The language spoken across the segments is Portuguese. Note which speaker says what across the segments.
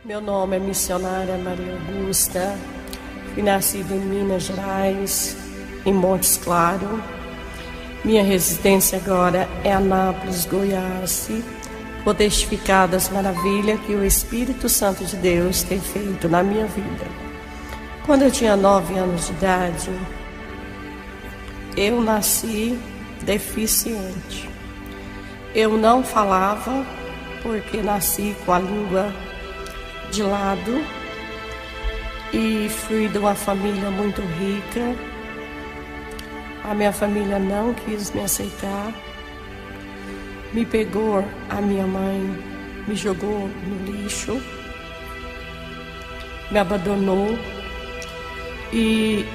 Speaker 1: Meu nome é missionária Maria Augusta, fui nascida em Minas Gerais, em Montes Claros. Minha residência agora é Anápolis, Goiás. Vou testificar das maravilhas que o Espírito Santo de Deus tem feito na minha vida. Quando eu tinha 9 anos de idade, eu nasci deficiente. Eu não falava porque nasci com a língua de lado e fui de uma família muito rica. A minha família não quis me aceitar, me pegou, a minha mãe me jogou no lixo, me abandonou. E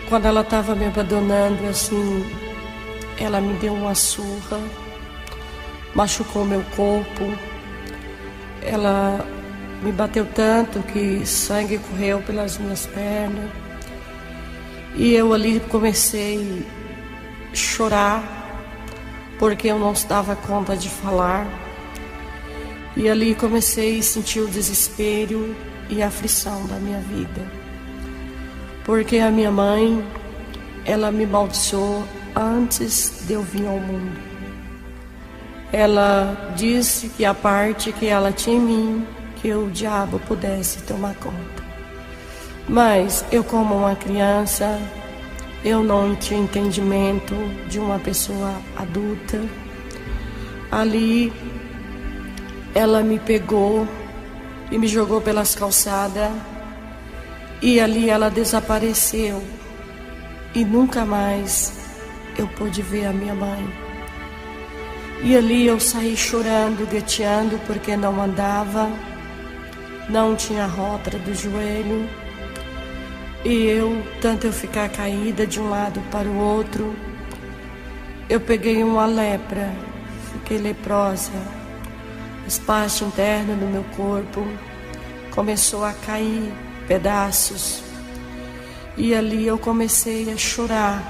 Speaker 1: quando ela estava me abandonando, assim, ela me deu uma surra, machucou meu corpo. Ela me bateu tanto que sangue correu pelas minhas pernas. E eu ali comecei a chorar, porque eu não dava conta de falar. E ali comecei a sentir o desespero e a aflição da minha vida. Porque a minha mãe, ela me amaldiçoou antes de eu vir ao mundo. Ela disse que a parte que ela tinha em mim, que o diabo pudesse tomar conta. Mas eu, como uma criança, eu não tinha entendimento de uma pessoa adulta. Ali ela me pegou e me jogou pelas calçadas, e ali ela desapareceu e nunca mais eu pude ver a minha mãe. E ali eu saí chorando, gateando, porque não andava, não tinha rótula do joelho. E tanto eu ficar caída de um lado para o outro, eu peguei uma lepra, fiquei leprosa. As partes internas do meu corpo começou a cair pedaços. E ali eu comecei a chorar,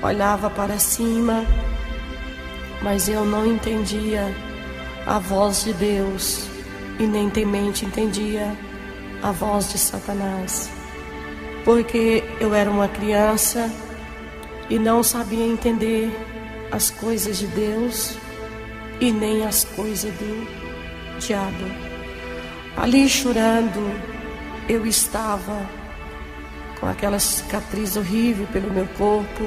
Speaker 1: olhava para cima, mas eu não entendia a voz de Deus e nem temente entendia a voz de Satanás, porque eu era uma criança e não sabia entender as coisas de Deus e nem as coisas do diabo. Ali chorando, eu estava com aquela cicatriz horrível pelo meu corpo,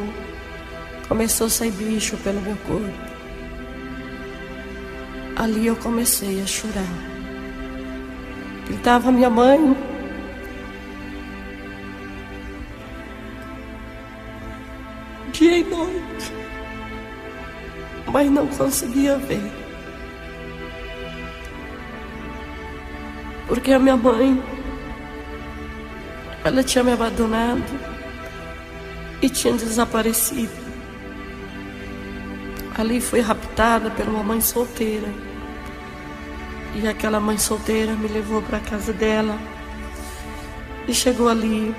Speaker 1: começou a sair bicho pelo meu corpo. Ali eu comecei a chorar. Gritava minha mãe. Dia e noite. Mas não conseguia ver. Porque a minha mãe, ela tinha me abandonado e tinha desaparecido. Ali fui raptada por uma mãe solteira. E aquela mãe solteira me levou para a casa dela. E chegou ali.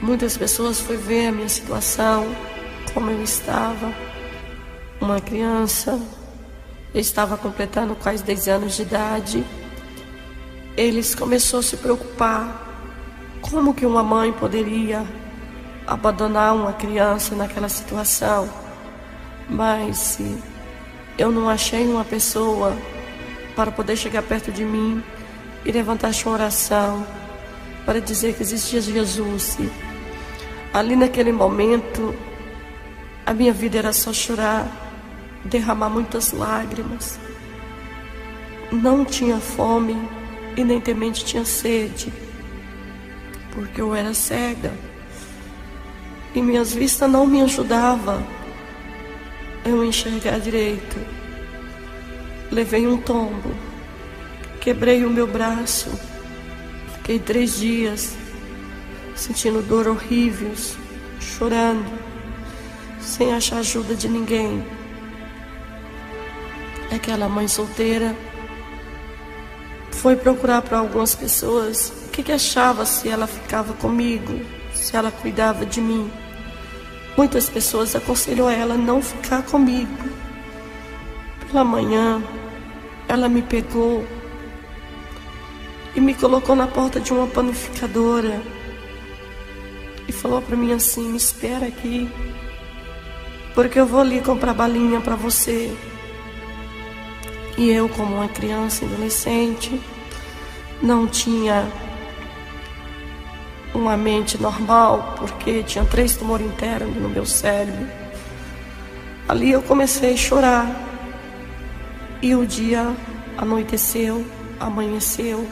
Speaker 1: Muitas pessoas foram ver a minha situação, como eu estava. Uma criança, eu estava completando quase 10 anos de idade. Eles começaram a se preocupar. Como que uma mãe poderia abandonar uma criança naquela situação? Mas eu não achei uma pessoa para poder chegar perto de mim e levantar uma oração para dizer que existia Jesus. Ali naquele momento, a minha vida era só chorar, derramar muitas lágrimas. Não tinha fome e nem temente tinha sede, porque eu era cega e minhas vistas não me ajudavam a eu enxergar direito. Levei um tombo, quebrei o meu braço, fiquei 3 dias sentindo dor horrível, chorando, sem achar ajuda de ninguém. Aquela mãe solteira foi procurar para algumas pessoas o que achava, se ela ficava comigo, se ela cuidava de mim. Muitas pessoas aconselhou ela a não ficar comigo. Pela manhã, ela me pegou e me colocou na porta de uma panificadora e falou para mim assim: me espera aqui, porque eu vou ali comprar balinha para você. E eu, como uma criança e adolescente, não tinha uma mente normal, porque tinha 3 tumores internos no meu cérebro. Ali eu comecei a chorar. E o dia anoiteceu, amanheceu,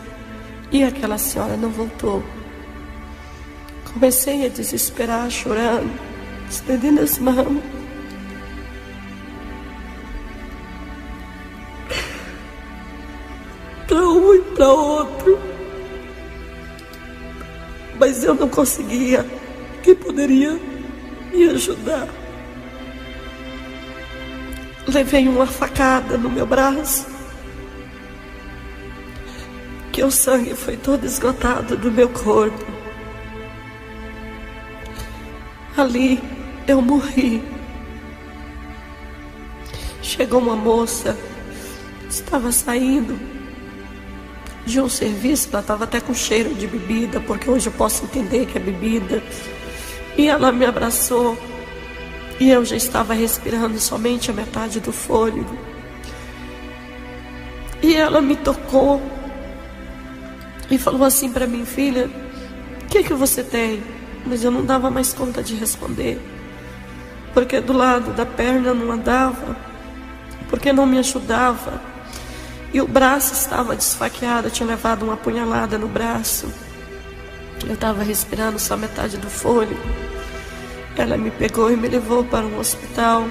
Speaker 1: e aquela senhora não voltou. Comecei a desesperar, chorando, estendendo as mãos. Para um e para outro. Mas eu não conseguia. Quem poderia me ajudar? Levei uma facada no meu braço, que o sangue foi todo esgotado do meu corpo. Ali eu morri. Chegou uma moça, estava saindo de um serviço, ela estava até com cheiro de bebida, porque hoje eu posso entender que é bebida. E ela me abraçou, e eu já estava respirando somente a metade do fôlego. E ela me tocou e falou assim para mim: filha, o que você tem? Mas eu não dava mais conta de responder, porque do lado da perna não andava, porque não me ajudava, e o braço estava desfaqueado, eu tinha levado uma punhalada no braço. Eu estava respirando só metade do fôlego. Ela me pegou e me levou para um hospital,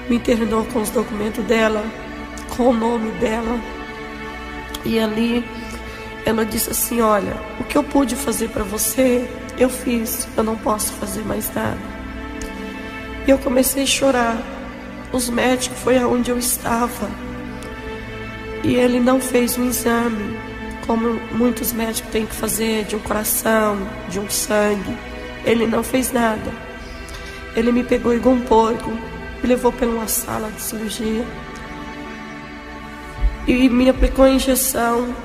Speaker 1: me internou com os documentos dela, com o nome dela. E ali ela disse assim: olha, o que eu pude fazer para você, eu fiz, eu não posso fazer mais nada. E eu comecei a chorar. Os médicos, foi aonde eu estava, e ele não fez um exame, como muitos médicos têm que fazer, de um coração, de um sangue. Ele não fez nada. Ele me pegou igual um porco, me levou para uma sala de cirurgia e me aplicou a injeção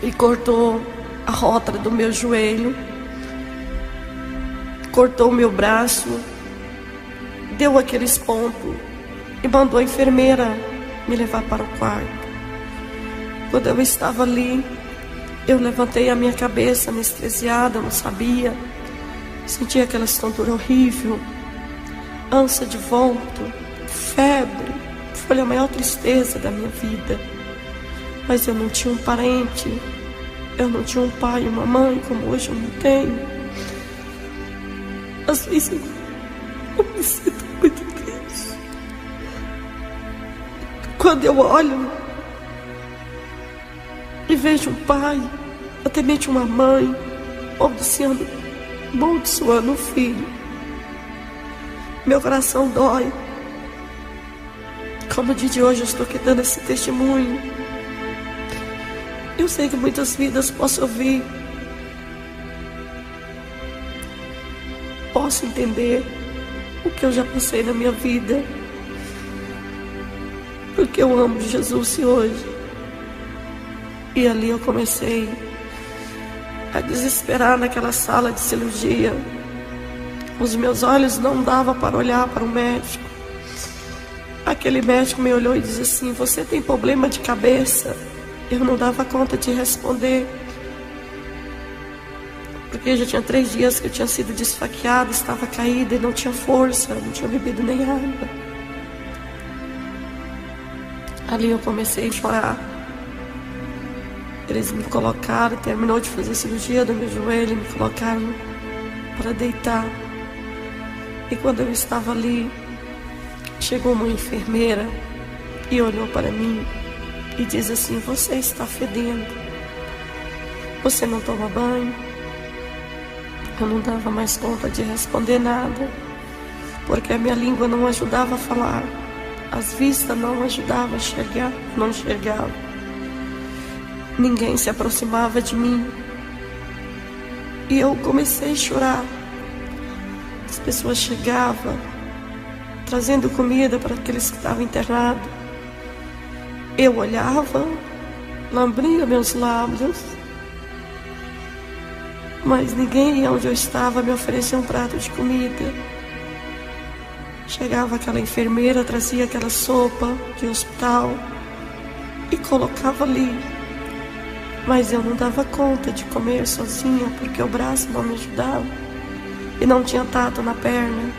Speaker 1: e cortou a rótula do meu joelho, cortou o meu braço, deu aqueles pontos e mandou a enfermeira me levar para o quarto. Quando eu estava ali, eu levantei a minha cabeça anestesiada, não sabia. Senti aquela tontura horrível, ânsia de vômito, febre. Foi a maior tristeza da minha vida. Mas eu não tinha um parente, eu não tinha um pai e uma mãe como hoje eu não tenho. Às vezes eu me sinto muito triste quando eu olho e vejo um pai, até mesmo uma mãe, amaldiçoando o filho. Meu coração dói. Como no dia de hoje eu estou aqui dando esse testemunho, eu sei que muitas vidas posso ouvir, posso entender o que eu já passei na minha vida, porque eu amo Jesus hoje. E ali eu comecei a desesperar naquela sala de cirurgia. Os meus olhos não davam para olhar para o médico. Aquele médico me olhou e disse assim: você tem problema de cabeça? Eu não dava conta de responder, porque já tinha 3 dias que eu tinha sido desfaqueada, estava caída e não tinha força, não tinha bebido nem água. Ali eu comecei a chorar. Eles me colocaram, terminou de fazer a cirurgia do meu joelho, me colocaram para deitar. E quando eu estava ali, chegou uma enfermeira e olhou para mim e diz assim: você está fedendo, você não toma banho? Eu não dava mais conta de responder nada, porque a minha língua não ajudava a falar, as vistas não ajudavam a enxergar, não enxergava. Ninguém se aproximava de mim. E eu comecei a chorar. As pessoas chegavam trazendo comida para aqueles que estavam internados. Eu olhava lambria meus lábios, mas ninguém onde eu estava me oferecia um prato de comida. Chegava aquela enfermeira, trazia aquela sopa de hospital e colocava ali. Mas eu não dava conta de comer sozinha, porque o braço não me ajudava e não tinha tato na perna.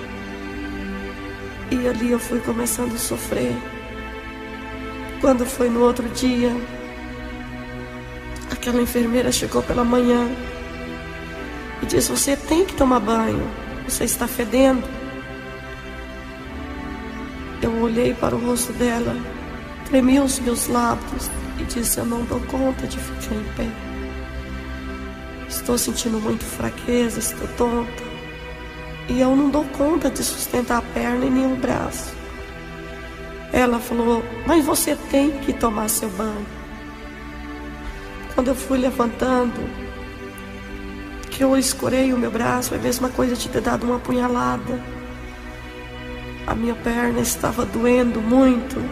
Speaker 1: E ali eu fui começando a sofrer. Quando foi no outro dia, aquela enfermeira chegou pela manhã e disse: você tem que tomar banho, você está fedendo. Eu olhei para o rosto dela, tremi os meus lábios e disse: eu não dou conta de ficar em pé. Estou sentindo muito fraqueza, estou tonta. E eu não dou conta de sustentar a perna e nem o braço. Ela falou: mas você tem que tomar seu banho. Quando eu fui levantando, que eu escorei o meu braço, foi a mesma coisa de ter dado uma apunhalada. A minha perna estava doendo muito,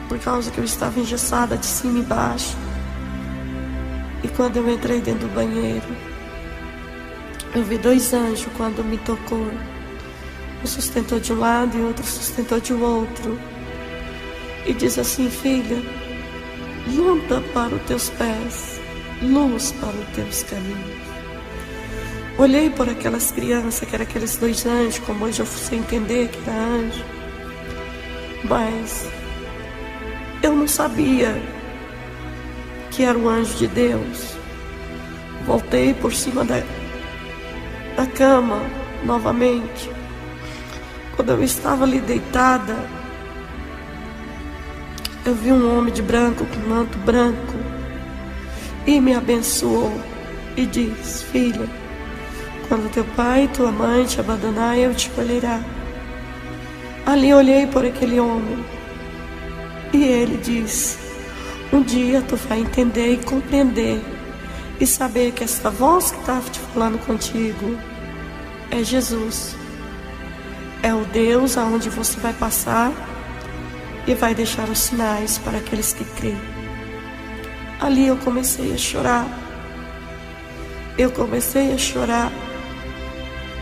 Speaker 1: por causa que eu estava engessada de cima e baixo. E quando eu entrei dentro do banheiro, eu vi 2 anjos quando me tocou. Um sustentou de um lado e outro sustentou de outro. E diz assim: filha, lâmpada para os teus pés, luz para os teus caminhos. Olhei por aquelas crianças, que eram aqueles 2 anjos, como hoje eu fui entender que era anjo. Mas eu não sabia que era o anjo de Deus. Voltei por cima da cama novamente. Quando eu estava ali deitada, eu vi um homem de branco, com manto branco, e me abençoou e disse: filha, quando teu pai e tua mãe te abandonar, eu te colherá. Ali olhei por aquele homem e ele disse: um dia tu vai entender e compreender e saber que essa voz que estava te falando contigo é Jesus. É o Deus aonde você vai passar e vai deixar os sinais para aqueles que creem. Ali eu comecei a chorar. Eu comecei a chorar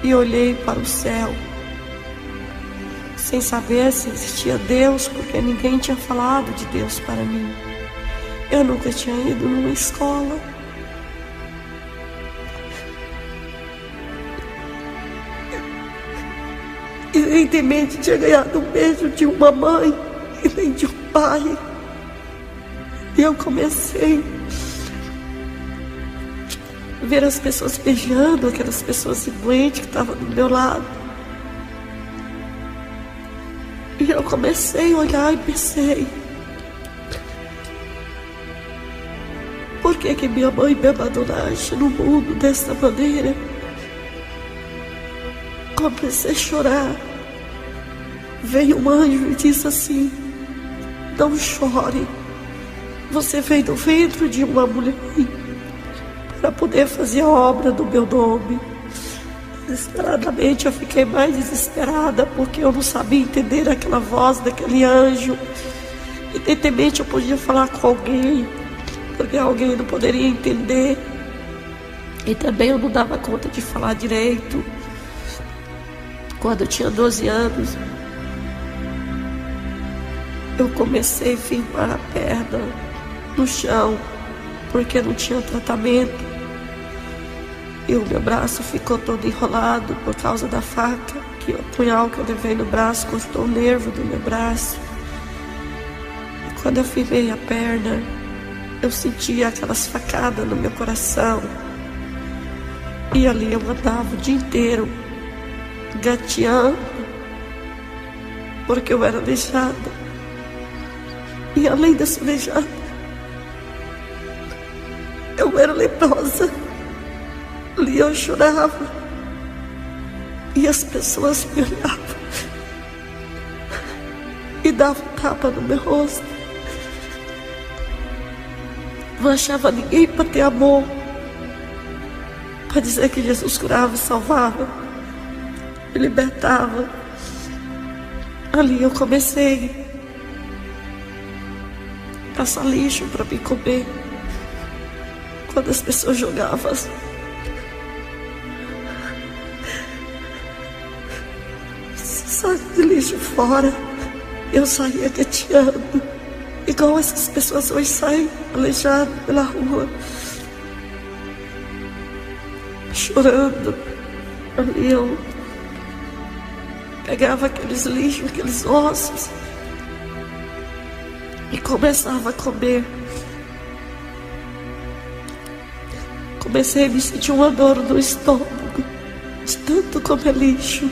Speaker 1: e olhei para o céu, sem saber se existia Deus, porque ninguém tinha falado de Deus para mim. Eu nunca tinha ido numa escola. Evidentemente tinha ganhado um beijo de uma mãe e nem de um pai. E eu comecei a ver as pessoas beijando, aquelas pessoas doentes que estavam do meu lado. E eu comecei a olhar e pensei: por que minha mãe me abandonaste no mundo desta maneira? Comecei a chorar. Veio um anjo e disse assim: não chore, você veio do ventre de uma mulher para poder fazer a obra do meu nome. Desesperadamente eu fiquei mais desesperada, porque eu não sabia entender aquela voz daquele anjo. Evidentemente eu podia falar com alguém, porque alguém não poderia entender. E também eu não dava conta de falar direito. Quando eu tinha 12 anos, eu comecei a firmar a perna no chão, porque não tinha tratamento. E o meu braço ficou todo enrolado por causa da faca, que o punhal que eu levei no braço cortou o nervo do meu braço. E quando eu firmei a perna, eu sentia aquelas facadas no meu coração. E ali eu andava o dia inteiro, gateando, porque eu era aleijada. E além dessa aleijada, eu era leprosa. Ali eu chorava e as pessoas me olhavam e davam tapa no meu rosto. Não achava ninguém para ter amor, para dizer que Jesus curava e salvava, me libertava. Ali eu comecei a caçar lixo para me comer. quando as pessoas jogavam as sacos de lixo fora, eu saía gateando, igual essas pessoas hoje saem aleijadas pela rua, chorando. Ali eu pegava aqueles lixos, aqueles ossos e começava a comer. Comecei a me sentir uma dor no estômago de tanto comer lixo.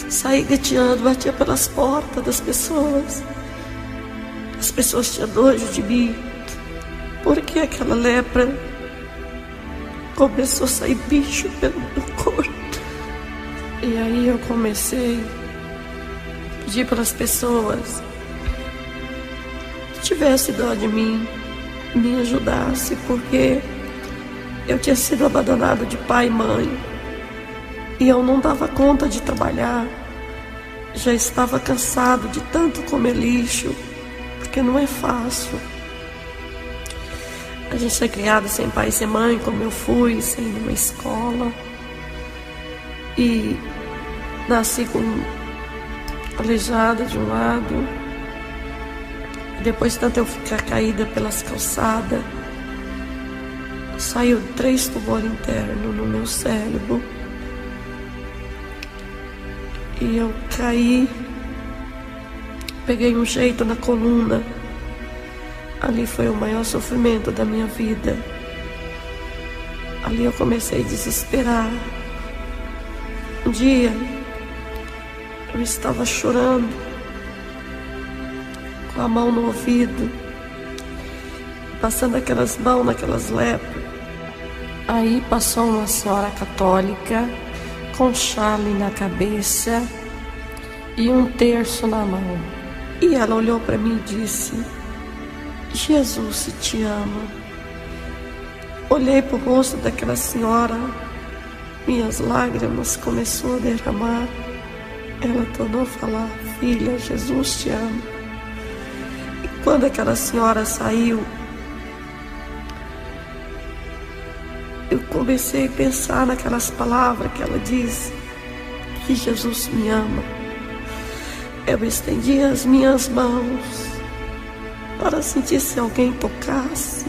Speaker 1: Saí gateando, batia pelas portas das pessoas. As pessoas tinham nojo de mim, porque aquela lepra começou a sair bicho pelo meu corpo. E aí eu comecei a pedir para as pessoas que tivessem dó de mim, me ajudasse, porque eu tinha sido abandonado de pai e mãe e eu não dava conta de trabalhar. Já estava cansado de tanto comer lixo, porque não é fácil. A gente é criado sem pai e sem mãe, como eu fui, sem uma escola. E nasci com aleijada de um lado. Depois de tanto eu ficar caída pelas calçadas, saiu 3 tumores internos no meu cérebro. E eu caí, peguei um jeito na coluna. Ali foi o maior sofrimento da minha vida. Ali eu comecei a desesperar. Um dia, eu estava chorando, com a mão no ouvido, passando aquelas mãos naquelas lepras. Aí passou uma senhora católica, com chale na cabeça e um terço na mão. E ela olhou para mim e disse: Jesus te ama. Olhei para o rosto daquela senhora, minhas lágrimas começaram a derramar. Ela tornou a falar: filha, Jesus te ama. E quando aquela senhora saiu, eu comecei a pensar naquelas palavras que ela disse, que Jesus me ama. Eu estendi as minhas mãos para sentir se alguém tocasse,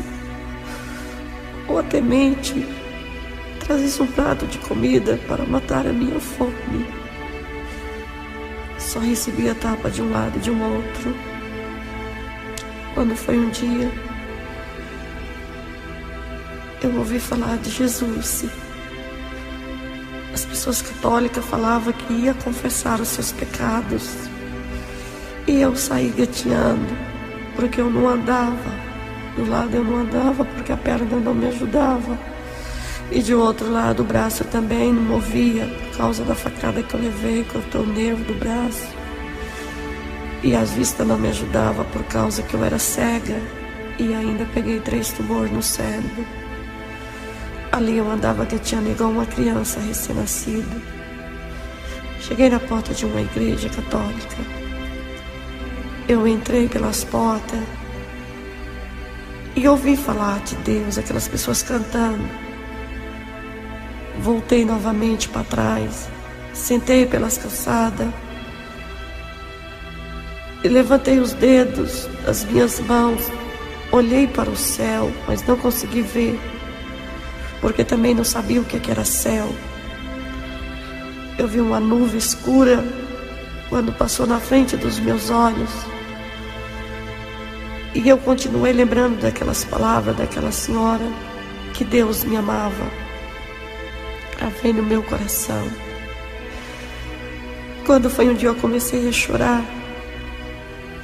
Speaker 1: ou até mente trazesse um prato de comida para matar a minha fome. Só recebia tapa de um lado e de um outro. Quando foi um dia, eu ouvi falar de Jesus. As pessoas católicas falavam que ia confessar os seus pecados. E eu saí gateando, porque eu não andava. Do lado eu não andava, porque a perna não me ajudava. E de outro lado o braço também não movia, por causa da facada que eu levei, cortou o nervo do braço. E as vistas não me ajudavam, por causa que eu era cega. E ainda peguei 3 tumores no cérebro. Ali eu andava gateando igual uma criança recém-nascida. Cheguei na porta de uma igreja católica. Eu entrei pelas portas e ouvi falar de Deus, aquelas pessoas cantando. Voltei novamente para trás, sentei pelas calçadas e levantei os dedos das minhas mãos. Olhei para o céu, mas não consegui ver, porque também não sabia o que era céu. Eu vi uma nuvem escura quando passou na frente dos meus olhos. E eu continuei lembrando daquelas palavras daquela senhora, que Deus me amava. Gravei no meu coração. Quando foi um dia eu comecei a chorar,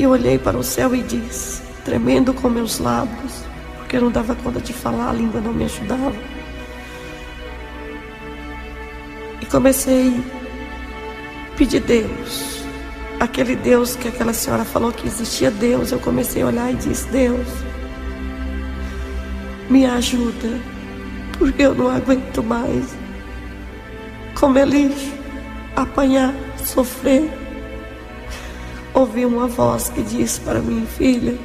Speaker 1: eu olhei para o céu e disse, tremendo com meus lábios, porque eu não dava conta de falar, a língua não me ajudava. E comecei a pedir Deus, aquele Deus que aquela senhora falou que existia Deus. Eu comecei a olhar e disse, Deus, me ajuda, porque eu não aguento mais comer lixo, apanhar, sofrer. Ouvi uma voz que disse para mim, filha,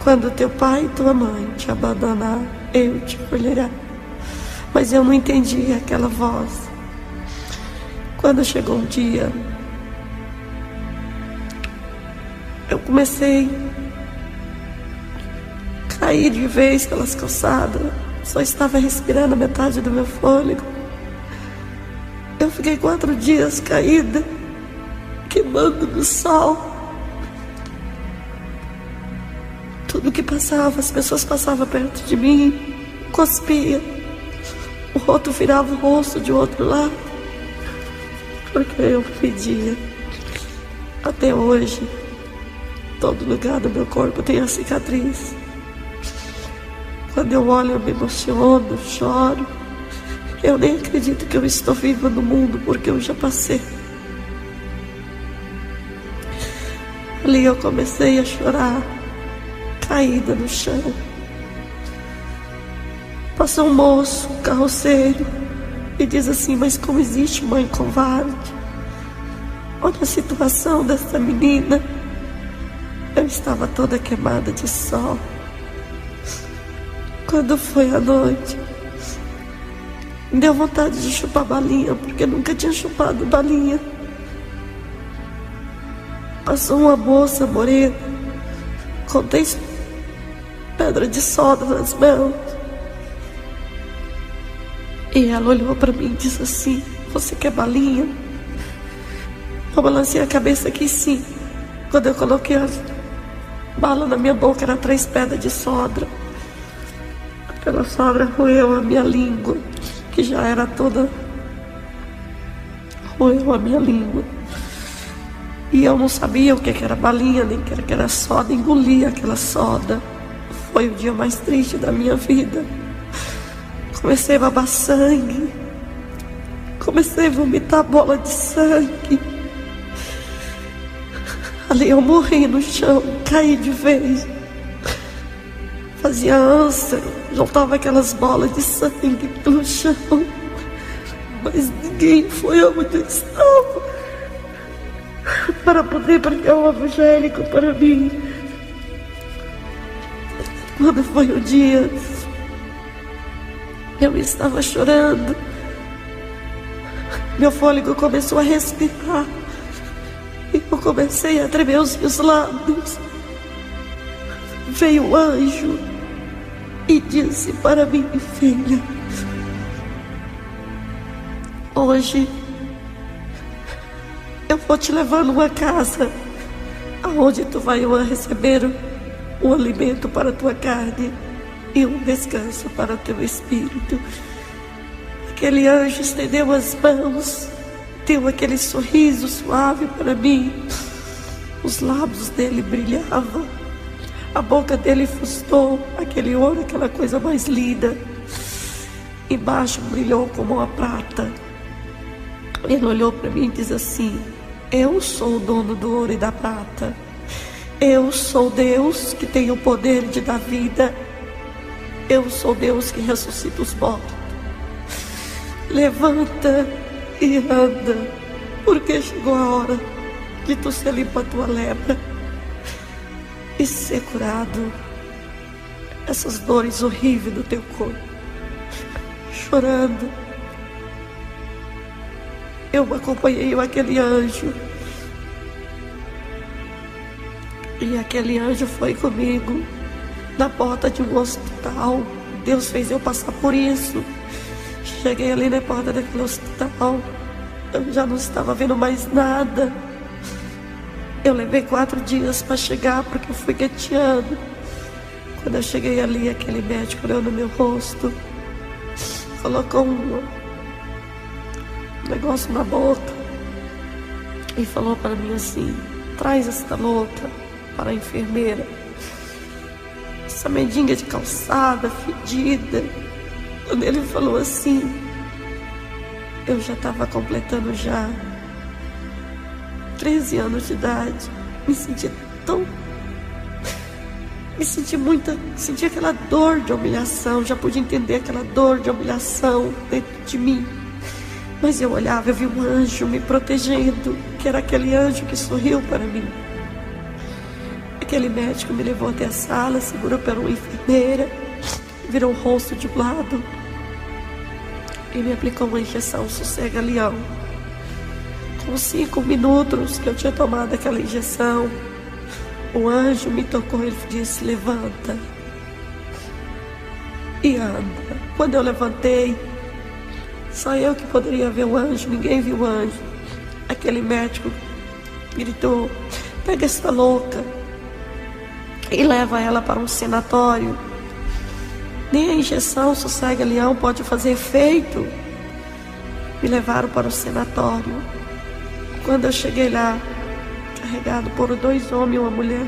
Speaker 1: Quando teu pai e tua mãe te abandonar, eu te acolherá. Mas eu não entendi aquela voz. Quando chegou um dia, eu comecei a cair de vez pelas calçadas. Só estava respirando metade do meu fôlego. Eu fiquei 4 dias caída, queimando no sol. Tudo que passava, as pessoas passavam perto de mim, cuspia. O outro virava o rosto de outro lado, porque eu pedia. Até hoje, todo lugar do meu corpo tem a cicatriz. Quando eu olho, eu me emociono, choro. Eu nem acredito que eu estou viva no mundo, porque eu já passei. Ali eu comecei a chorar, caída no chão. Passou um moço, um carroceiro, e diz assim: mas como existe mãe covarde? Olha a situação dessa menina. Eu estava toda queimada de sol. Quando foi à noite, me deu vontade de chupar balinha, porque nunca tinha chupado balinha. Passou uma moça morena, com 10 pedras de soda nas mãos. E ela olhou para mim e disse assim: você quer balinha? Eu balancei a cabeça que sim. Quando eu coloquei a bala na minha boca, era 3 pedras de soda. Aquela soda roeu a minha língua, que já era toda... roeu a minha língua. E eu não sabia o que era balinha, nem o que era soda. Engoli aquela soda. Foi o dia mais triste da minha vida. Comecei a babar sangue. Comecei a vomitar bola de sangue. Ali eu morri no chão, caí de vez. Fazia ânsia, juntava aquelas bolas de sangue pelo chão. Mas ninguém foi aonde eu estava para poder pregar o evangélico para mim. Quando foi o dia, eu estava chorando. Meu fôlego começou a respirar. E eu comecei a tremer os meus lábios. Veio o anjo e disse para mim: filha, hoje eu vou te levar numa casa aonde tu vai receber um alimento para a tua carne e um descanso para o teu espírito. Aquele anjo estendeu as mãos, deu aquele sorriso suave para mim. Os lábios dele brilhavam, a boca dele fustou, aquele ouro, aquela coisa mais linda. Embaixo brilhou como uma prata. Ele olhou para mim e disse assim: eu sou o dono do ouro e da prata. Eu sou Deus que tem o poder de dar vida. Eu sou Deus que ressuscita os mortos. Levanta e anda, porque chegou a hora de tu ser limpa a tua lepra e ser curado essas dores horríveis do teu corpo. Chorando, eu acompanhei aquele anjo, e aquele anjo foi comigo na porta de um hospital. Deus fez eu passar por isso. Cheguei ali na porta daquele hospital, eu já não estava vendo mais nada. Eu levei 4 dias para chegar, porque eu fui gateando. Quando eu cheguei ali, aquele médico olhou no meu rosto, colocou um negócio na boca e falou para mim assim: traz esta louca para a enfermeira. Essa mendiga de calçada, fedida. Quando ele falou assim, eu já estava completando já 13 anos de idade. Me senti tão... Senti aquela dor de humilhação. Já pude entender aquela dor de humilhação dentro de mim. Mas eu olhava, eu vi um anjo me protegendo, que era aquele anjo que sorriu para mim. Aquele médico me levou até a sala, segurou pela uma enfermeira, virou o rosto de um lado e me aplicou uma injeção sossega-leão. Com 5 minutos que eu tinha tomado aquela injeção, o anjo me tocou e disse: levanta e anda. Quando eu levantei, só eu que poderia ver o anjo, ninguém viu o anjo. Aquele médico gritou: pega essa louca e leva ela para um sanatório. Nem a injeção sossega-leão pode fazer efeito. Me levaram para o sanatório. Quando eu cheguei lá, carregado por 2 homens e uma mulher,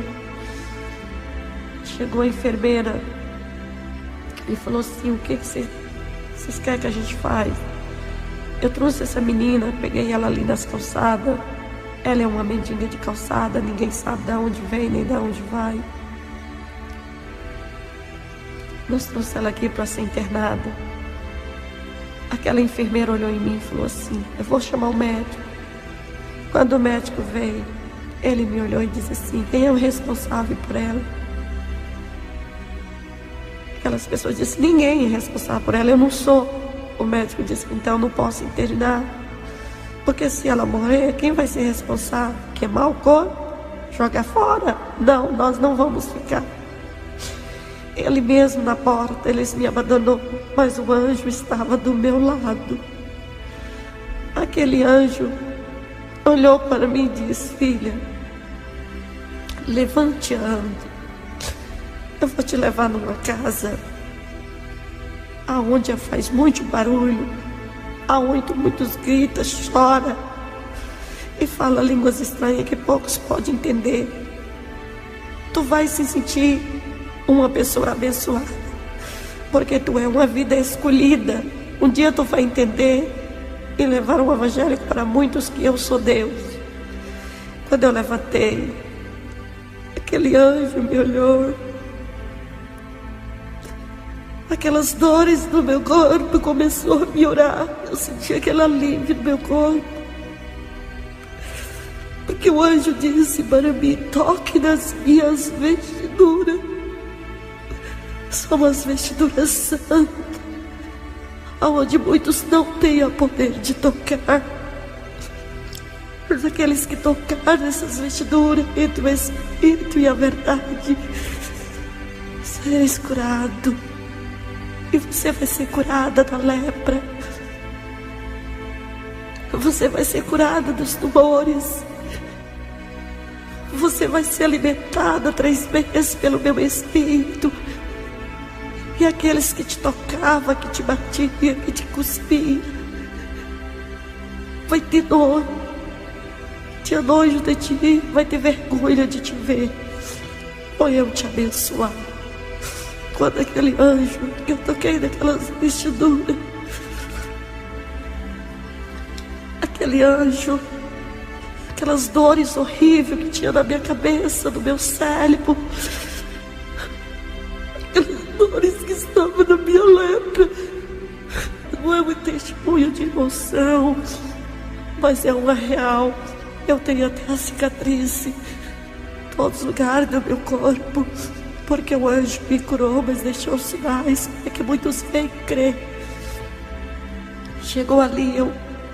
Speaker 1: chegou a enfermeira e falou assim: o que vocês querem que a gente faz? Eu trouxe essa menina, peguei ela ali nas calçadas. Ela é uma mendiga de calçada, ninguém sabe de onde vem nem de onde vai. Nós trouxemos ela aqui para ser internada. Aquela enfermeira olhou em mim e falou assim: eu vou chamar o médico. Quando o médico veio, ele me olhou e disse assim: quem é o responsável por ela? Aquelas pessoas disseram: ninguém é responsável por ela, eu não sou. O médico disse: então eu não posso internar, porque se ela morrer, quem vai ser responsável? Queimar o corpo? Jogar fora? Não, nós não vamos ficar. Ele mesmo na porta, ele me abandonou, mas o anjo estava do meu lado. Aquele anjo olhou para mim e disse: filha, levante e ande. Eu vou te levar numa casa aonde faz muito barulho, aonde muitos gritam, choram e fala línguas estranhas que poucos podem entender. Tu vai se sentir uma pessoa abençoada, porque tu é uma vida escolhida. Um dia tu vai entender e levar o evangelho para muitos que eu sou Deus. Quando eu levantei, aquele anjo me olhou. Aquelas dores do meu corpo começou a melhorar. Eu senti aquele alívio no meu corpo, porque o anjo disse para mim: toque nas minhas vestiduras. São as vestiduras santas, aonde muitos não têm o poder de tocar. Mas aqueles que tocar nessas vestiduras, entre o Espírito e a verdade, sereis curado. E você vai ser curada da lepra. Você vai ser curada dos tumores. Você vai ser alimentada 3 vezes pelo meu Espírito. E aqueles que te tocavam, que te batiam, que te cuspiam, vai ter dor, tinha nojo de ti, vai ter vergonha de te ver. Ou eu te abençoar. Quando aquele anjo que eu toquei naquelas vestiduras, aquele anjo, aquelas dores horríveis que tinha na minha cabeça, no meu cérebro, aquelas dores que estavam na minha lepra, não é um testemunho de emoção, mas é uma real. Eu tenho até a cicatriz em todos os lugares do meu corpo, porque o anjo me curou, mas deixou sinais para que muitos venham crer. Chegou ali, eu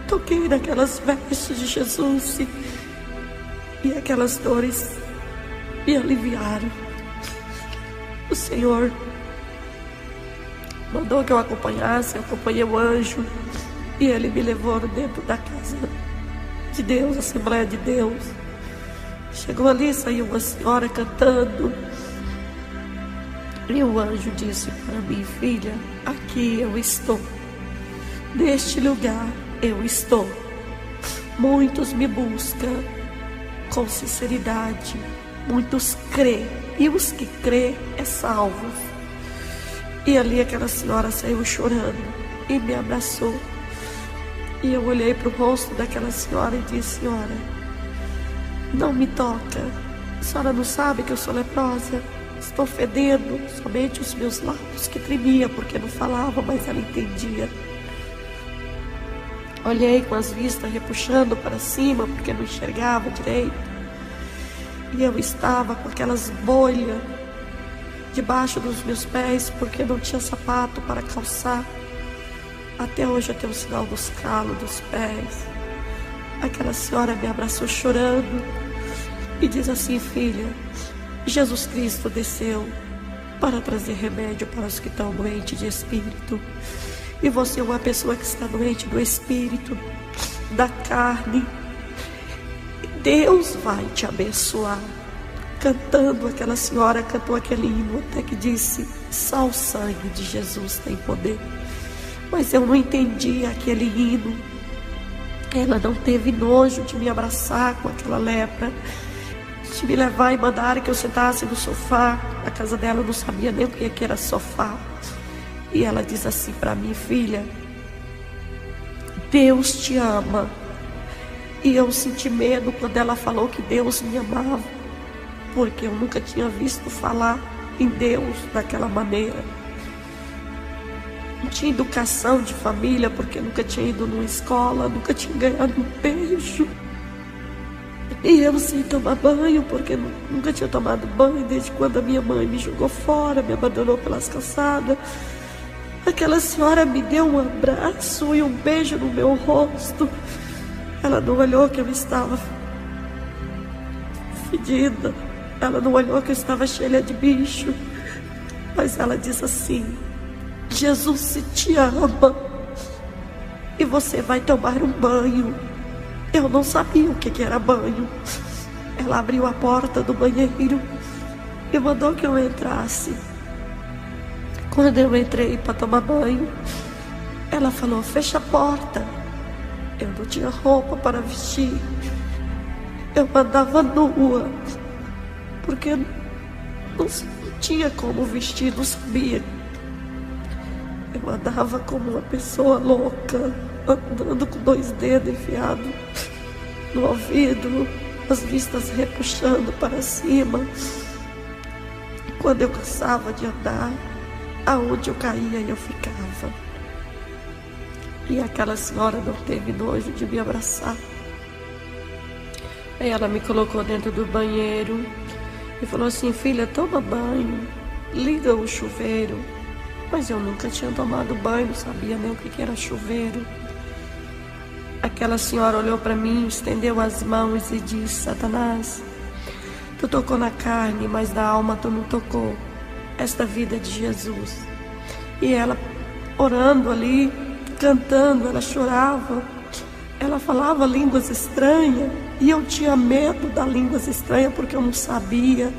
Speaker 1: toquei naquelas vestes de Jesus e aquelas dores me aliviaram. O Senhor mandou que eu acompanhasse, eu acompanhei o anjo e ele me levou dentro da casa de Deus, Assembleia de Deus. Chegou ali, saiu uma senhora cantando. E o anjo disse para mim: filha, aqui eu estou, neste lugar eu estou. Muitos me buscam com sinceridade, muitos crê, e os que crê é salvos. E ali aquela senhora saiu chorando e me abraçou. E eu olhei para o rosto daquela senhora e disse: senhora, não me toca, a senhora não sabe que eu sou leprosa? Estou fedendo, somente os meus lábios que tremiam, porque não falava, mas ela entendia. Olhei com as vistas repuxando para cima, porque não enxergava direito. E eu estava com aquelas bolhas debaixo dos meus pés, porque não tinha sapato para calçar. Até hoje eu tenho o sinal dos calos dos pés. Aquela senhora me abraçou chorando e diz assim: filha, Jesus Cristo desceu para trazer remédio para os que estão doentes de espírito. E você é uma pessoa que está doente do espírito, da carne. Deus vai te abençoar. Cantando, aquela senhora cantou aquele hino até que disse: só o sangue de Jesus tem poder. Mas eu não entendi aquele hino. Ela não teve nojo de me abraçar com aquela lepra, de me levar e mandar que eu sentasse no sofá. A casa dela eu não sabia nem o que era sofá. E ela diz assim para mim: filha, Deus te ama. E eu senti medo quando ela falou que Deus me amava, porque eu nunca tinha visto falar em Deus daquela maneira. Não tinha educação de família, porque nunca tinha ido numa escola, nunca tinha ganhado um beijo. E eu sem tomar banho, porque nunca tinha tomado banho desde quando a minha mãe me jogou fora, me abandonou pelas calçadas. Aquela senhora me deu um abraço e um beijo no meu rosto. Ela não olhou que eu estava fedida, ela não olhou que eu estava cheia de bicho, mas ela disse assim: Jesus se te ama e você vai tomar um banho. Eu não sabia o que era banho. Ela abriu a porta do banheiro e mandou que eu entrasse. Quando eu entrei para tomar banho, ela falou: fecha a porta. Eu não tinha roupa para vestir. Eu andava nua, porque não tinha como vestir, não sabia. Eu andava como uma pessoa louca, andando com 2 dedos enfiados no ouvido, as vistas repuxando para cima. Quando eu cansava de andar, aonde eu caía eu ficava. E aquela senhora não teve nojo de me abraçar. Aí ela me colocou dentro do banheiro e falou assim: filha, toma banho, liga o chuveiro. Mas eu nunca tinha tomado banho, não sabia nem o que era chuveiro. Aquela senhora olhou para mim, estendeu as mãos e disse: Satanás, tu tocou na carne, mas da alma tu não tocou. Esta vida é de Jesus. E ela orando ali, cantando, ela chorava, ela falava línguas estranhas, e eu tinha medo das línguas estranhas, porque eu não sabia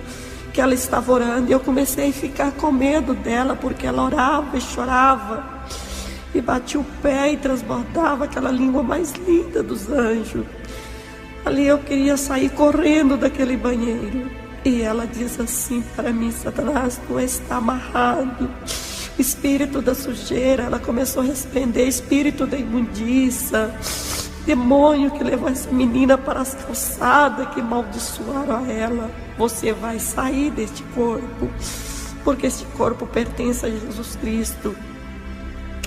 Speaker 1: que ela estava orando, e eu comecei a ficar com medo dela, porque ela orava e chorava, e batia o pé e transbordava aquela língua mais linda dos anjos. Ali eu queria sair correndo daquele banheiro, e ela diz assim para mim: Satanás, tu está amarrado. Espírito da sujeira, ela começou a repreender, espírito da imundícia, demônio que levou essa menina para as calçadas, que amaldiçoaram a ela. Você vai sair deste corpo, porque este corpo pertence a Jesus Cristo.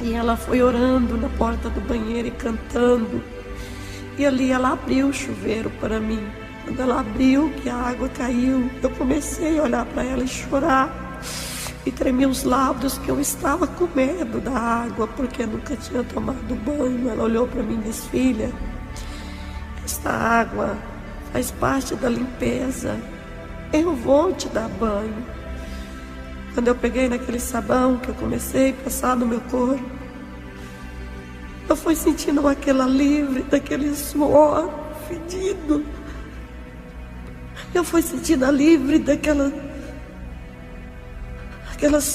Speaker 1: E ela foi orando na porta do banheiro e cantando. E ali ela abriu o chuveiro para mim. Quando ela abriu, que a água caiu, eu comecei a olhar para ela e chorar. E tremi os lábios, que eu estava com medo da água, porque nunca tinha tomado banho. Ela olhou para mim e disse: filha, esta água faz parte da limpeza. Eu vou te dar banho. Quando eu peguei naquele sabão que eu comecei a passar no meu corpo, eu fui sentindo aquela livre daquele suor fedido. Eu fui sentindo a livre daquelas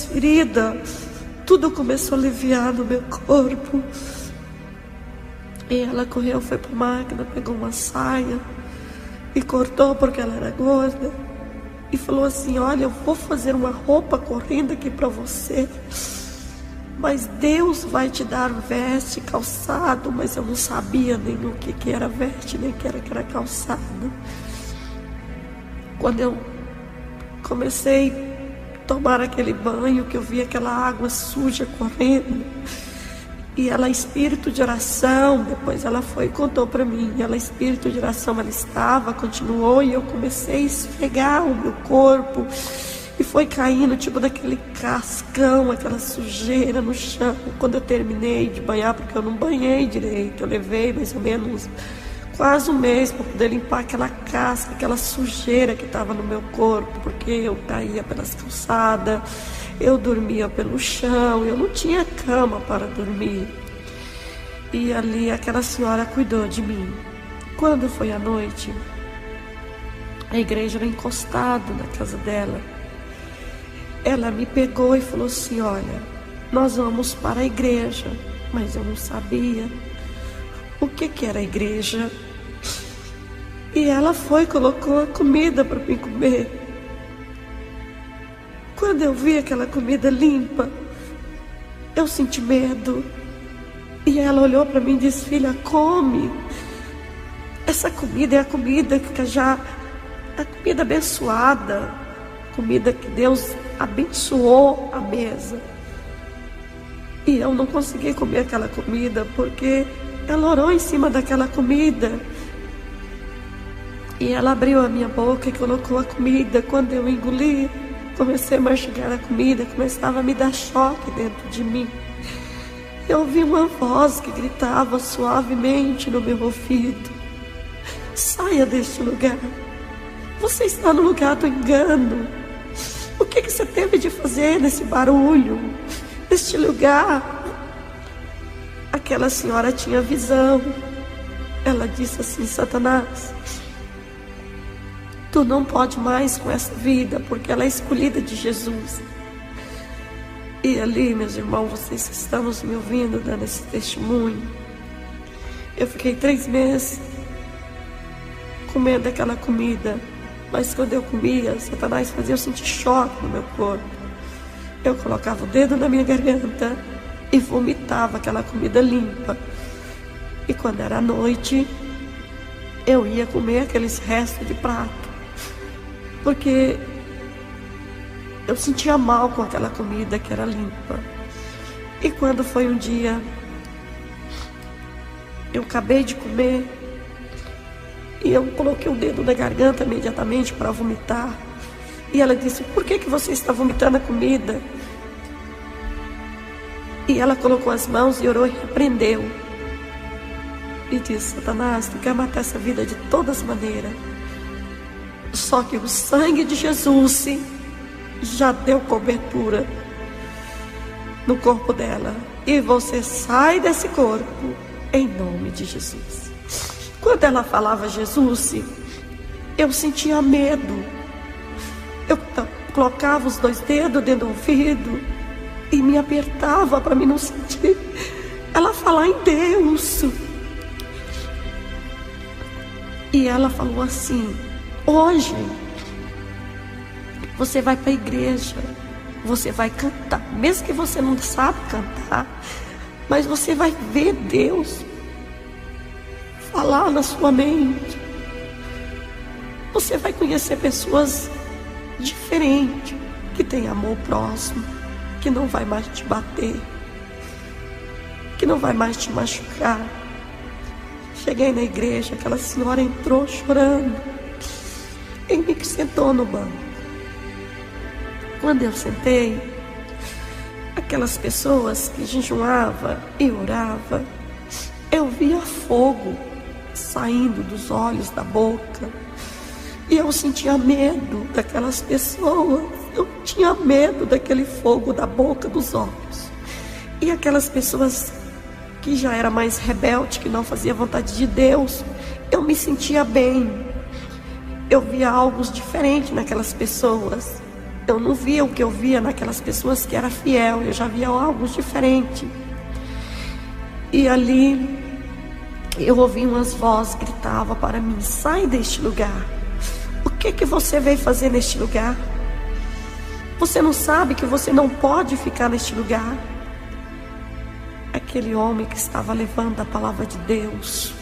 Speaker 1: feridas. Tudo começou a aliviar no meu corpo. E ela correu, foi para a máquina, pegou uma saia e cortou, porque ela era gorda, e falou assim: olha, eu vou fazer uma roupa correndo aqui para você, mas Deus vai te dar veste, calçado. Mas eu não sabia nem o que era veste, nem o que era calçado. Quando eu comecei tomar aquele banho, que eu vi aquela água suja correndo, E ela, espírito de oração, depois ela foi e contou para mim. Ela, espírito de oração, ela estava, continuou, e eu comecei a esfregar o meu corpo. E foi caindo, tipo daquele cascão, aquela sujeira no chão. Quando eu terminei de banhar, porque eu não banhei direito, eu levei mais ou menos quase um mês para poder limpar aquela casca, aquela sujeira que estava no meu corpo, porque eu caía pelas calçadas, eu dormia pelo chão, eu não tinha cama para dormir. E ali aquela senhora cuidou de mim. Quando foi à noite, a igreja era encostada na casa dela. Ela me pegou e falou assim: olha, nós vamos para a igreja. Mas eu não sabia o que era a igreja. E ela foi e colocou a comida para mim comer. Quando eu vi aquela comida limpa, eu senti medo. E ela olhou para mim e disse: filha, come. Essa comida é a comida que já, a comida abençoada, comida que Deus abençoou a mesa. E eu não consegui comer aquela comida porque ela orou em cima daquela comida. E ela abriu a minha boca e colocou a comida. Quando eu engoli, comecei a mastigar a comida, começava a me dar choque dentro de mim. Eu ouvi uma voz que gritava suavemente no meu ouvido: saia deste lugar. Você está no lugar do engano. O que você teve de fazer nesse barulho, neste lugar? Aquela senhora tinha visão. Ela disse assim: Satanás, tu não pode mais com essa vida, porque ela é escolhida de Jesus. E ali, meus irmãos, vocês que estão me ouvindo, dando esse testemunho, eu fiquei 3 meses comendo aquela comida. Mas quando eu comia, Satanás fazia eu sentir choque no meu corpo. Eu colocava o dedo na minha garganta e vomitava aquela comida limpa. E quando era noite, eu ia comer aqueles restos de prato, porque eu sentia mal com aquela comida que era limpa. E quando foi um dia, eu acabei de comer e eu coloquei o dedo na garganta imediatamente para vomitar. E ela disse: por que você está vomitando a comida? E ela colocou as mãos e orou e repreendeu. E disse: Satanás, tu quer matar essa vida de todas maneiras. Só que o sangue de Jesus já deu cobertura no corpo dela. E você sai desse corpo em nome de Jesus. Quando ela falava Jesus, eu sentia medo. Eu colocava os 2 dedos dentro do ouvido e me apertava para mim não sentir ela falar em Deus. E ela falou assim: hoje você vai para a igreja, você vai cantar, mesmo que você não sabe cantar, mas você vai ver Deus falar na sua mente. Você vai conhecer pessoas diferentes, que têm amor próximo, que não vai mais te bater, que não vai mais te machucar. Cheguei na igreja, aquela senhora entrou chorando e me sentou no banco. Quando eu sentei, aquelas pessoas que jejuavam e oravam, eu via fogo saindo dos olhos, da boca. E eu sentia medo daquelas pessoas. Eu tinha medo daquele fogo da boca, dos olhos. E aquelas pessoas que já era mais rebelde, que não fazia vontade de Deus, eu me sentia bem. Eu via algo diferente naquelas pessoas. Eu não via o que eu via naquelas pessoas que era fiel. Eu já via algo diferente. E ali eu ouvi umas vozes que gritavam para mim: sai deste lugar. O que você veio fazer neste lugar? Você não sabe que você não pode ficar neste lugar? Aquele homem que estava levando a palavra de Deus,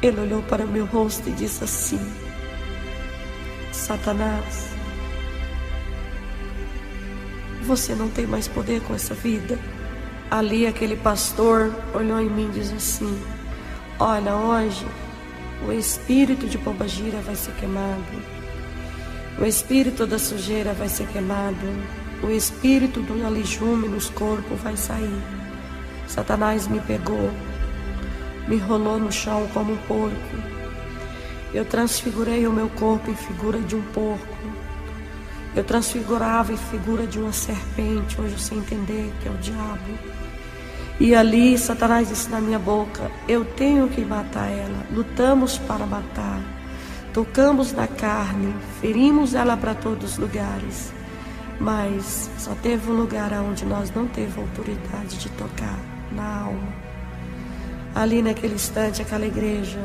Speaker 1: ele olhou para o meu rosto e disse assim: Satanás, você não tem mais poder com essa vida. Ali aquele pastor olhou em mim e disse assim: olha, hoje o espírito de pombagira vai ser queimado, o espírito da sujeira vai ser queimado, o espírito do alijume nos corpos vai sair. Satanás me pegou, me rolou no chão como um porco. Eu transfigurei o meu corpo em figura de um porco. Eu transfigurava em figura de uma serpente, hoje eu sei entender que é o diabo. E ali Satanás disse na minha boca: eu tenho que matar ela. Lutamos para matar, tocamos na carne, ferimos ela para todos os lugares, mas só teve um lugar onde nós não teve autoridade de tocar, na alma. Ali naquele instante aquela igreja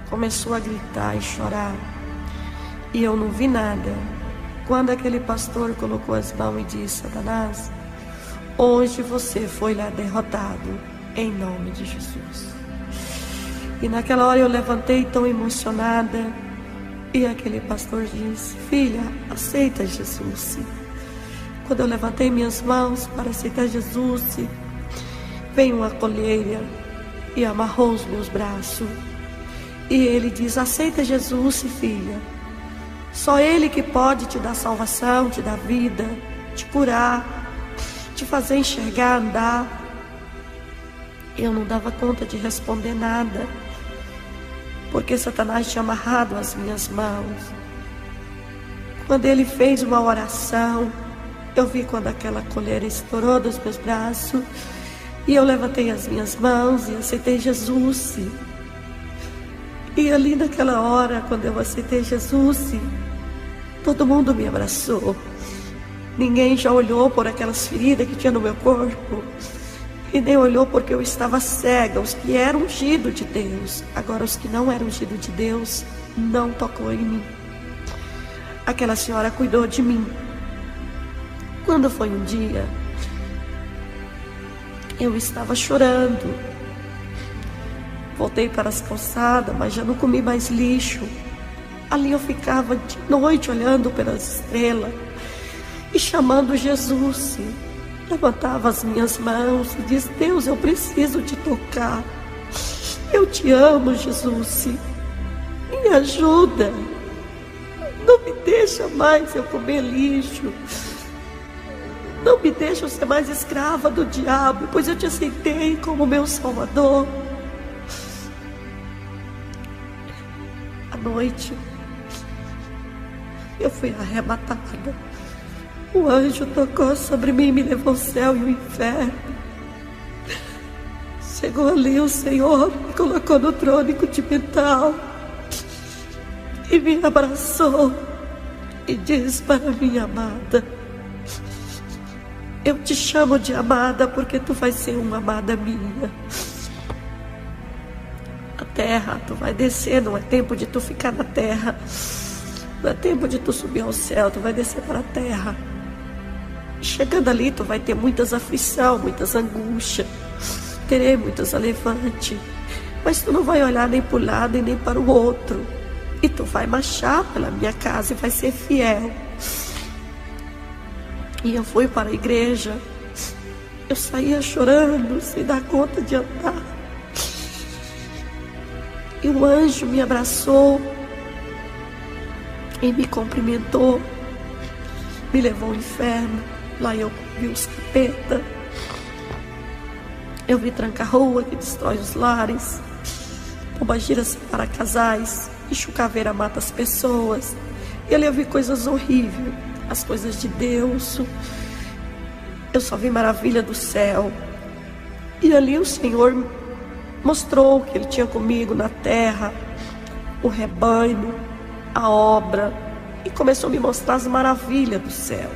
Speaker 1: começou a gritar e chorar, e eu não vi nada. Quando aquele pastor colocou as mãos e disse: Satanás, hoje você foi lá derrotado, em nome de Jesus. E naquela hora eu levantei tão emocionada, e aquele pastor disse: filha, aceita Jesus. Quando eu levantei minhas mãos para aceitar Jesus, veio uma colheira e amarrou os meus braços. E ele diz: aceita Jesus, filha. Só Ele que pode te dar salvação, te dar vida, te curar, te fazer enxergar, andar. Eu não dava conta de responder nada, porque Satanás tinha amarrado as minhas mãos. Quando ele fez uma oração, eu vi quando aquela colheira estourou dos meus braços, e eu levantei as minhas mãos e aceitei Jesus. E ali naquela hora, quando eu aceitei Jesus, todo mundo me abraçou. Ninguém já olhou por aquelas feridas que tinha no meu corpo, e nem olhou porque eu estava cega. Os que eram ungidos de Deus, agora os que não eram ungidos de Deus, não tocou em mim. Aquela senhora cuidou de mim. Quando foi um dia, eu estava chorando. Voltei para as calçadas, mas já não comi mais lixo. Ali eu ficava de noite olhando pelas estrelas e chamando Jesus. Levantava as minhas mãos e disse: Deus, eu preciso te tocar. Eu te amo, Jesus. Me ajuda. Não me deixa mais eu comer lixo. Não me deixa eu ser mais escrava do diabo, pois eu te aceitei como meu Salvador. À noite, eu fui arrebatada. O anjo tocou sobre mim e me levou ao céu e ao inferno. Chegou ali o Senhor, me colocou no trono continental e me abraçou e disse para minha amada: eu te chamo de amada porque tu vais ser uma amada minha. A terra, tu vai descer, não é tempo de tu ficar na terra. Não é tempo de tu subir ao céu, tu vai descer para a terra. Chegando ali, tu vai ter muitas aflições, muitas angústias. Terei muitos alevantes. Mas tu não vai olhar nem para o lado e nem para o outro. E tu vai marchar pela minha casa e vai ser fiel. E eu fui para a igreja. Eu saía chorando, sem dar conta de andar. E o anjo me abraçou e me cumprimentou. Me levou ao inferno. Lá eu vi os capeta. Eu vi tranca-rua que destrói os lares. Pombagira separa casais. E chucaveira mata as pessoas. E ali eu vi coisas horríveis. As coisas de Deus. Eu só vi maravilha do céu. E ali o Senhor mostrou que Ele tinha comigo na terra, o rebanho, a obra, e começou a me mostrar as maravilhas do céu.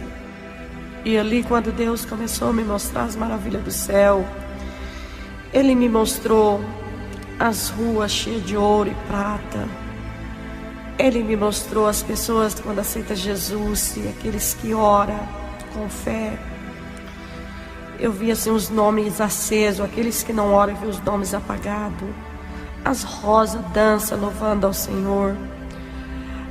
Speaker 1: E ali, quando Deus começou a me mostrar as maravilhas do céu, Ele me mostrou as ruas cheias de ouro e prata. Ele me mostrou as pessoas quando aceitam Jesus e aqueles que oram com fé. Eu vi assim os nomes acesos, aqueles que não oram, eu vi os nomes apagados. As rosas dançam louvando ao Senhor.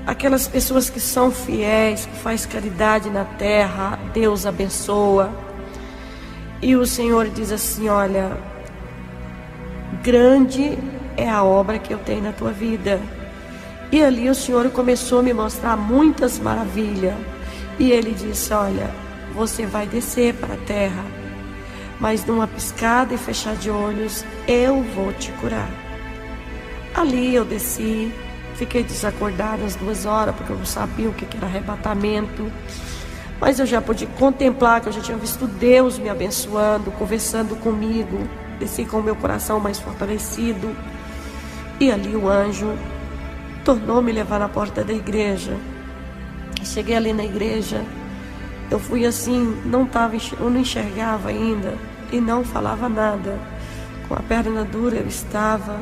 Speaker 1: Aquelas pessoas que são fiéis, que faz caridade na terra, Deus abençoa. E o Senhor diz assim: olha, grande é a obra que eu tenho na tua vida. E ali o Senhor começou a me mostrar muitas maravilhas. E Ele disse: olha, você vai descer para a terra, mas numa piscada e fechar de olhos, eu vou te curar. Ali eu desci, fiquei desacordada às 2 horas, porque eu não sabia o que era arrebatamento. Mas eu já pude contemplar que eu já tinha visto Deus me abençoando, conversando comigo. Desci com o meu coração mais fortalecido. E ali o anjo tornou me levar na porta da igreja. Cheguei ali na igreja, eu fui assim, eu não enxergava ainda e não falava nada. Com a perna dura eu estava,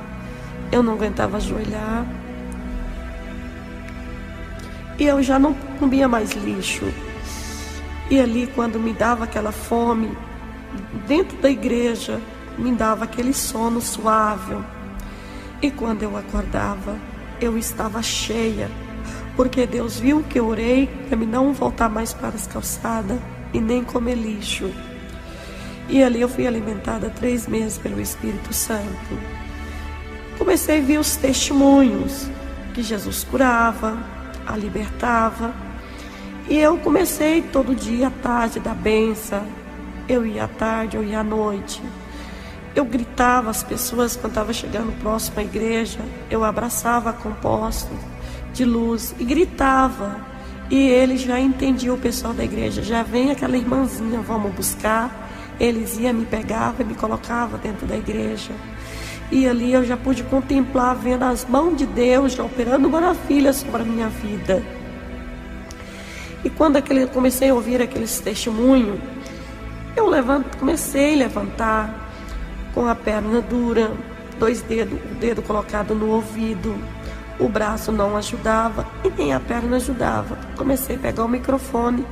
Speaker 1: eu não aguentava ajoelhar. E eu já não comia mais lixo. E ali, quando me dava aquela fome, dentro da igreja, me dava aquele sono suave. E quando eu acordava, eu estava cheia, porque Deus viu que eu orei para me não voltar mais para as calçadas e nem comer lixo. E ali eu fui alimentada 3 meses pelo Espírito Santo. Comecei a ver os testemunhos que Jesus curava, a libertava. E eu comecei todo dia à tarde da benção. Eu ia à tarde, eu ia à noite. Eu gritava às pessoas quando estava chegando próximo à igreja. Eu abraçava com postos de luz e gritava. E eles já entendiam, o pessoal da igreja: já vem aquela irmãzinha, vamos buscar. Eles iam, me pegavam e me colocavam dentro da igreja. E ali eu já pude contemplar, vendo as mãos de Deus já operando maravilhas sobre a minha vida. E quando comecei a ouvir aqueles testemunhos, eu comecei a levantar com a perna dura, 2 dedos, o dedo colocado no ouvido, o braço não ajudava e nem a perna ajudava. Comecei a pegar o microfone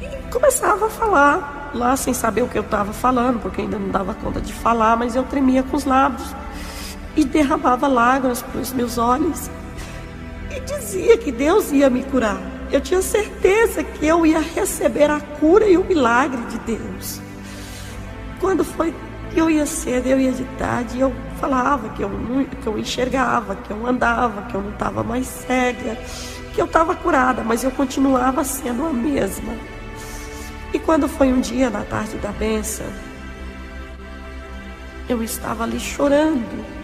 Speaker 1: e começava a falar lá sem saber o que eu estava falando, porque ainda não dava conta de falar, mas eu tremia com os lábios e derramava lágrimas pelos meus olhos e dizia que Deus ia me curar. Eu tinha certeza que eu ia receber a cura e o milagre de Deus. Quando foi que eu ia cedo, eu ia de tarde, eu falava que eu enxergava, que eu andava, que eu não estava mais cega, que eu estava curada, mas eu continuava sendo a mesma. E quando foi um dia, na tarde da benção, eu estava ali chorando.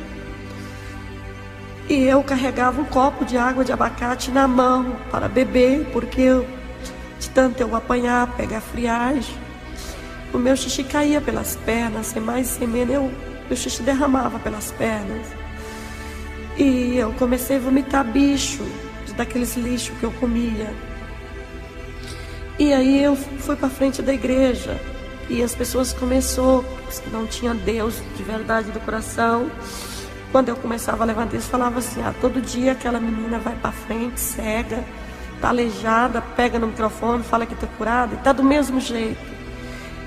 Speaker 1: E eu carregava um copo de água de abacate na mão para beber, porque de tanto eu apanhar, pegar friagem, o meu xixi caía pelas pernas, sem mais sem menos, meu xixi derramava pelas pernas. E eu comecei a vomitar bicho, daqueles lixos que eu comia. E aí eu fui para frente da igreja, e as pessoas começaram, não tinha Deus de verdade do coração. Quando eu começava a levantar, eles falavam assim: todo dia aquela menina vai para frente, cega, tá aleijada, pega no microfone, fala que tá curada, e tá do mesmo jeito.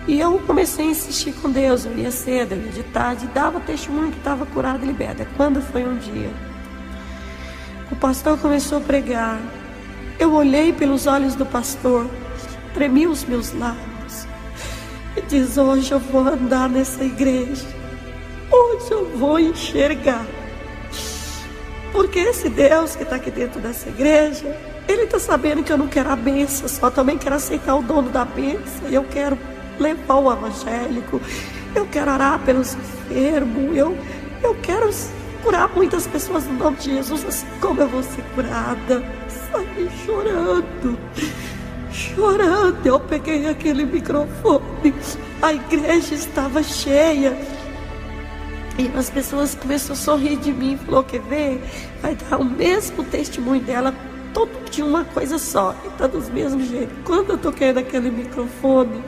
Speaker 1: E eu comecei a insistir com Deus, eu ia cedo, eu ia de tarde, e dava testemunho que estava curada e liberta. Quando foi um dia, o pastor começou a pregar, eu olhei pelos olhos do pastor, tremi os meus lábios, e diz: hoje eu vou andar nessa igreja. Hoje eu vou enxergar. Porque esse Deus que está aqui dentro dessa igreja, Ele está sabendo que eu não quero a bênção, só também quero aceitar o dono da bênção. Eu quero levar o evangélico, eu quero orar pelos enfermos, eu quero curar muitas pessoas no nome de Jesus, assim como eu vou ser curada. Saí chorando. Eu peguei aquele microfone, a igreja estava cheia. E as pessoas começaram a sorrir de mim, falou: quer ver? Vai dar o mesmo testemunho dela, todo dia uma coisa só, e tá dos mesmos jeitos. Quando eu toquei naquele microfone,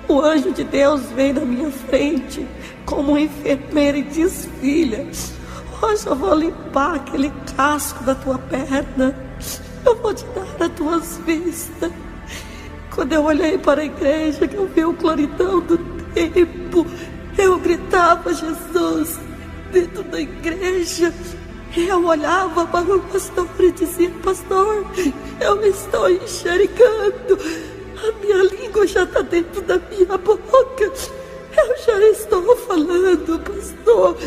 Speaker 1: o anjo de Deus veio na minha frente, como uma enfermeira, e diz: filha, hoje eu vou limpar aquele casco da tua perna, eu vou te dar as tuas vistas. Quando eu olhei para a igreja, que eu vi o claridão do tempo, eu gritava Jesus dentro da igreja. Eu olhava para o pastor e dizia: pastor, eu estou enxergando. A minha língua já está dentro da minha boca. Eu já estou falando, pastor.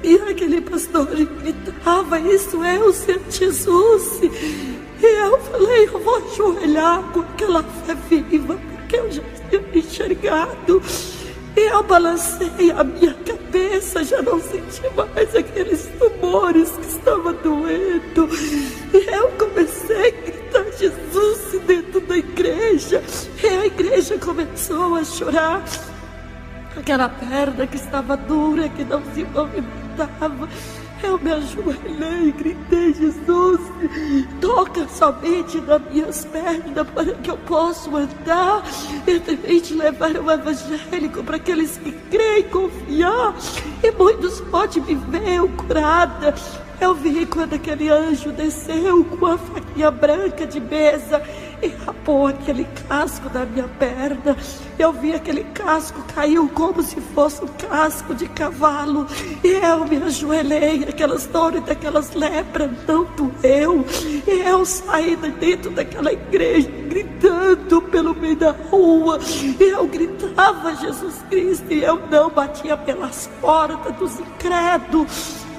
Speaker 1: E aquele pastor gritava: isso é o Senhor Jesus. E eu falei: eu vou ajoelhar com aquela fé viva, porque eu já tinha enxergado. E eu balancei a minha cabeça, já não senti mais aqueles tumores que estavam doendo. E eu comecei a gritar Jesus dentro da igreja. E a igreja começou a chorar. Aquela perna que estava dura, que não se movimentava. Eu me ajoelhei e gritei: Jesus, toca somente nas minhas pernas para que eu possa andar e também te levar o evangélico para aqueles que creem e confiar. E muitos podem me ver curada. Eu vi quando aquele anjo desceu com a faquinha branca de mesa e rapou aquele casco da minha perna. Eu vi aquele casco caiu como se fosse um casco de cavalo. E eu me ajoelhei, aquelas dores daquelas lepras não doeu. E eu saí de dentro daquela igreja gritando pelo meio da rua. E eu gritava Jesus Cristo, e eu não batia pelas portas dos incrédulos.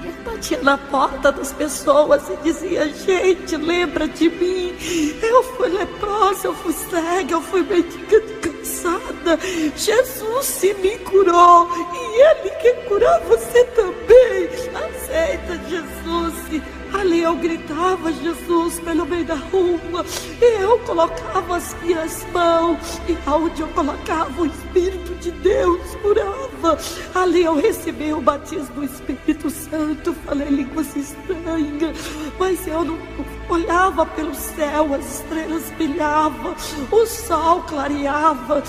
Speaker 1: Eu batia na porta das pessoas e dizia: gente, lembra de mim. Eu fui leprosa, eu fui cega, eu fui mendicante, cansada. Jesus se me curou e Ele quer curar você também. Aceita Jesus. Ali eu gritava Jesus pelo meio da rua. E eu colocava as minhas mãos. E aonde eu colocava, o Espírito de Deus curava. Ali eu recebi o batismo do Espírito Santo. Falei línguas estranhas. Mas eu não olhava pelo céu. As estrelas brilhavam. O sol clareava.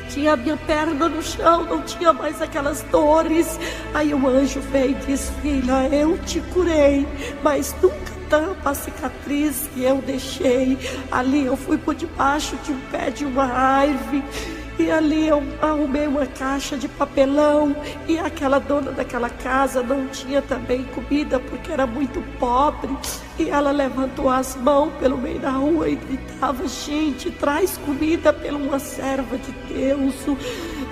Speaker 1: Tinha a minha perna no chão, não tinha mais aquelas dores. Aí o anjo veio e disse: filha, eu te curei, mas nunca tampa a cicatriz que eu deixei. Ali eu fui por debaixo de um pé de uma árvore. E ali eu arrumei uma caixa de papelão. E aquela dona daquela casa não tinha também comida, porque era muito pobre. E ela levantou as mãos pelo meio da rua e gritava: gente, traz comida pela uma serva de Deus.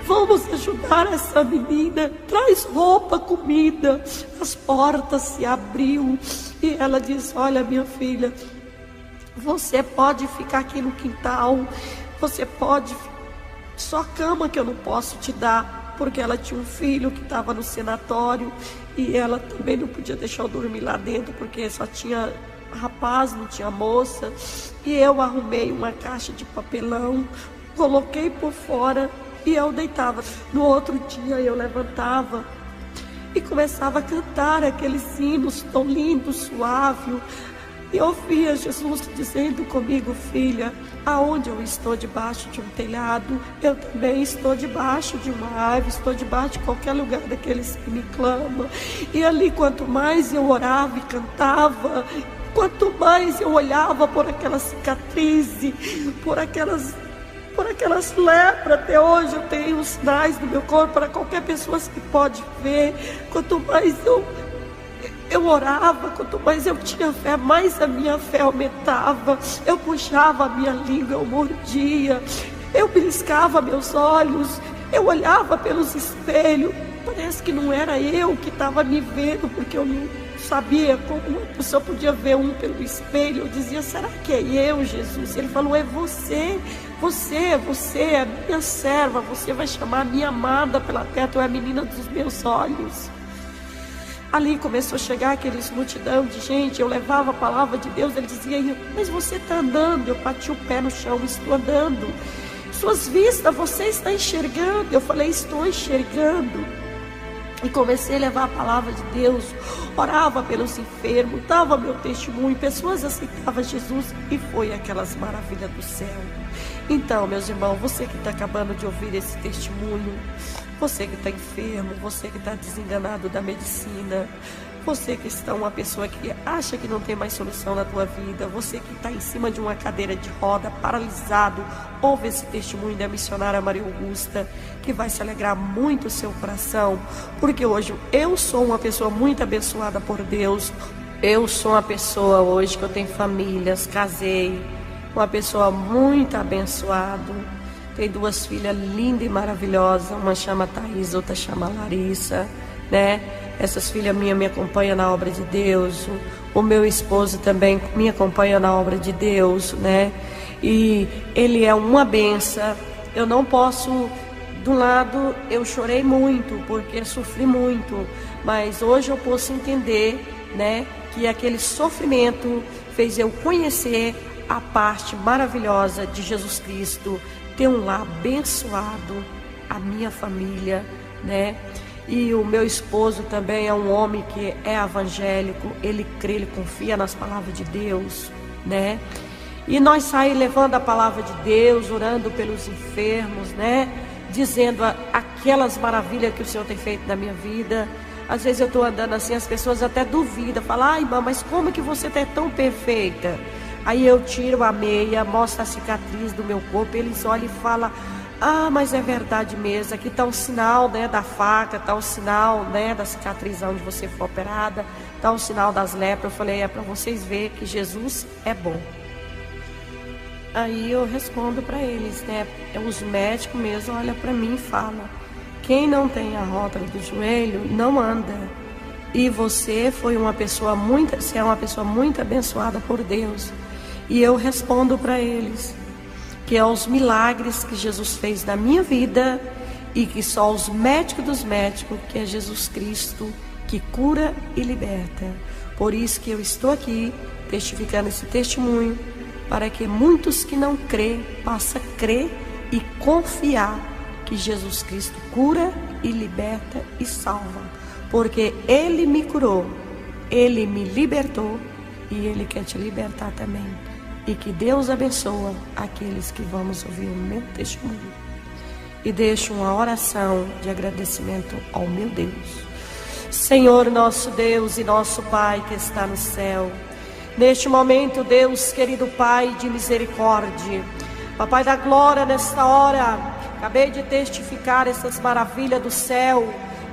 Speaker 1: Vamos ajudar essa menina. Traz roupa, comida. As portas se abriu. E ela disse: olha, minha filha, você pode ficar aqui no quintal. Você pode ficar. Só cama que eu não posso te dar, porque ela tinha um filho que estava no sanatório e ela também não podia deixar eu dormir lá dentro, porque só tinha rapaz, não tinha moça. E eu arrumei uma caixa de papelão, coloquei por fora e eu deitava. No outro dia eu levantava e começava a cantar aqueles hinos tão lindos, suave. E eu ouvia Jesus dizendo comigo: filha, aonde eu estou debaixo de um telhado, eu também estou debaixo de uma árvore, estou debaixo de qualquer lugar daqueles que me clamam. E ali, quanto mais eu orava e cantava, quanto mais eu olhava por aquelas cicatrizes, por aquelas lepras. Até hoje eu tenho os sinais do meu corpo para qualquer pessoa que pode ver. Quanto mais eu orava, quanto mais eu tinha fé, mais a minha fé aumentava. Eu puxava a minha língua, eu mordia, eu beliscava meus olhos, eu olhava pelos espelhos. Parece que não era eu que estava me vendo, porque eu não sabia como uma pessoa podia ver um pelo espelho. Eu dizia: será que é eu, Jesus? Ele falou: é você, você é a minha serva, você vai chamar a minha amada pela terra, tu é a menina dos meus olhos. Ali começou a chegar aqueles multidão de gente. Eu levava a palavra de Deus. Ele dizia: mas você está andando. Eu bati o pé no chão: estou andando. Suas vistas, você está enxergando. Eu falei: estou enxergando. E comecei a levar a palavra de Deus. Orava pelos enfermos, dava meu testemunho. Pessoas aceitavam Jesus e foi aquelas maravilhas do céu. Então, meus irmãos, você que está acabando de ouvir esse testemunho, você que está enfermo, você que está desenganado da medicina, você que está uma pessoa que acha que não tem mais solução na tua vida, você que está em cima de uma cadeira de roda, paralisado, ouve esse testemunho da missionária Maria Augusta, que vai se alegrar muito o seu coração, porque hoje eu sou uma pessoa muito abençoada por Deus. Eu sou uma pessoa hoje que eu tenho famílias, casei, uma pessoa muito abençoada. Tem 2 filhas lindas e maravilhosas, uma chama Thaís, outra chama Larissa, né? Essas filhas minhas me acompanham na obra de Deus, o meu esposo também me acompanha na obra de Deus, né? E ele é uma benção. Eu não posso, de um lado eu chorei muito, porque sofri muito, mas hoje eu posso entender, né, que aquele sofrimento fez eu conhecer a parte maravilhosa de Jesus Cristo, ter um lar abençoado, a minha família, né? E o meu esposo também é um homem que é evangélico, ele crê, ele confia nas palavras de Deus, né? E nós saímos levando a palavra de Deus, orando pelos enfermos, né? Dizendo aquelas maravilhas que o Senhor tem feito na minha vida. Às vezes eu estou andando assim, as pessoas até duvidam, falam: ai, irmã, mas como que você é tão perfeita? Aí eu tiro a meia, mostro a cicatriz do meu corpo, eles olham e falam: ah, mas é verdade mesmo, aqui está o sinal, né, da faca, está o sinal, né, da cicatriz onde você foi operada, está o sinal das lepras. Eu falei: é para vocês verem que Jesus é bom. Aí eu respondo para eles, né, os médicos mesmo olham para mim e falam: quem não tem a rótula do joelho não anda. E você foi uma pessoa você é uma pessoa muito abençoada por Deus. E eu respondo para eles que é os milagres que Jesus fez na minha vida e que só os médicos dos médicos, que é Jesus Cristo, que cura e liberta. Por isso que eu estou aqui testificando esse testemunho, para que muitos que não crêem possam crer e confiar que Jesus Cristo cura e liberta e salva, porque Ele me curou, Ele me libertou e Ele quer te libertar também. E que Deus abençoe aqueles que vamos ouvir o meu testemunho. E deixo uma oração de agradecimento ao meu Deus. Senhor, nosso Deus e nosso Pai que está no céu, neste momento, Deus, querido Pai de misericórdia, Papai da glória, nesta hora, acabei de testificar essas maravilhas do céu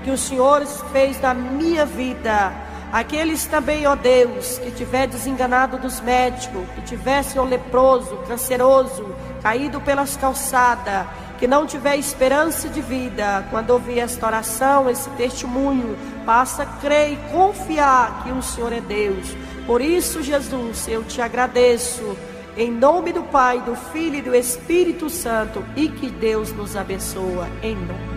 Speaker 1: que o Senhor fez na minha vida. Aqueles também, ó Deus, que tiver desenganado dos médicos, que tivesse o leproso, canceroso, caído pelas calçadas, que não tiver esperança de vida, quando ouvir esta oração, esse testemunho, passa a crer e confiar que o Senhor é Deus. Por isso, Jesus, eu te agradeço, em nome do Pai, do Filho e do Espírito Santo, e que Deus nos abençoe, em nome